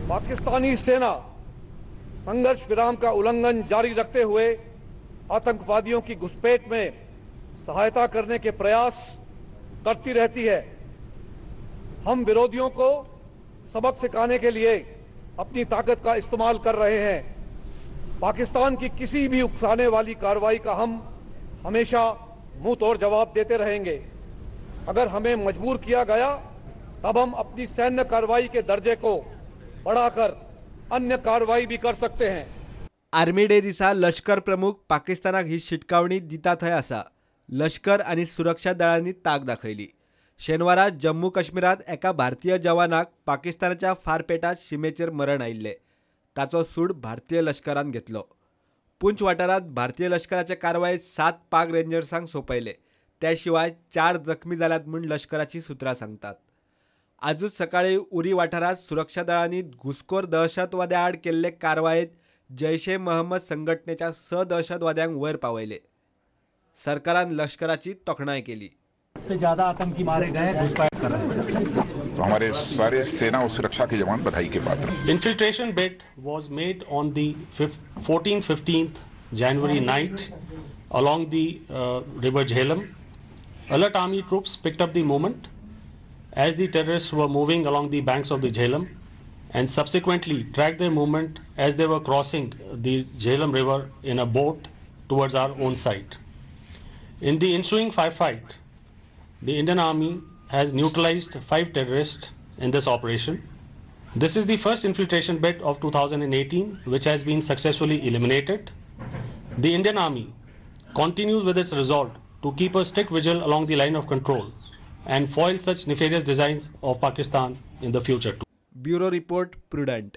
पाकिस्तानी सेना संघर्ष विराम का उल्लंघन जारी रखते हुए आतंकवादियों की घुसपैठ में सहायता करने के प्रयास करती रहती है। हम विरोधियों को सबक सिखाने के लिए अपनी ताकत का इस्तेमाल कर रहे हैं। पाकिस्तान की किसी भी उकसाने वाली कार्रवाई का हम हमेशा मुंह तोड़ जवाब देते रहेंगे। अगर हमें मजबूर किया गया तब हम अपनी सैन्य कार्रवाई के दर्जे को बढ़ाकर अन्य कार्रवाई भी कर सकते हैं। आर्मी डे दिसा लष्कर प्रमुख पाकिस्तानाक ही शिटकावणी दिता थंय आसा। लष्कर आणि सुरक्षा दळांनी ताक दाखयली। शेनवारा जम्मू काश्मीरात एका भारतीय जवानाक पाकिस्तानाच्या फारपेटात शिमेचेर मरण आयिल्ले। ताचो सूड भारतीय लष्करान घेतलो। पुंछ वाठारात भारतीय लष्कराचे कारवायेत 7 पाक रेंजर्सांक सोंपयले। त्याशिवाय 4 जखमी जाल्यात म्हूण लष्कराची सुत्रां सांगतात। आजूच सकाळी उरी वाठारात सुरक्षा दळांनी घुसखोर दहशतवाद्या आड केल्ले कारवायेत जैश-ए मोहम्मद संघटनेच्या 6 दहशतवाद्यांक वयर पावयले। सरकारान लष्कराची तोखणाय केली। से ज्यादा आतंकी मारे गए, घुसपैठ कर रहे हैं। तो हमारे सारे सेना और सुरक्षा के जवान बधाई के पात्र। Infiltration bid was made on the 14-15th January night along the river Jhelum. Alert army troops picked up the movement as the terrorists were moving along the banks of the Jhelum and subsequently tracked their movement as they were crossing the Jhelum river in a boat towards our own site. In the ensuing firefight, the Indian Army has neutralized 5 terrorists in this operation. This is the first infiltration bid of 2018 which has been successfully eliminated. The Indian Army continues with its resolve to keep a strict vigil along the line of control and foil such nefarious designs of Pakistan in the future too. Bureau Report, Prudent.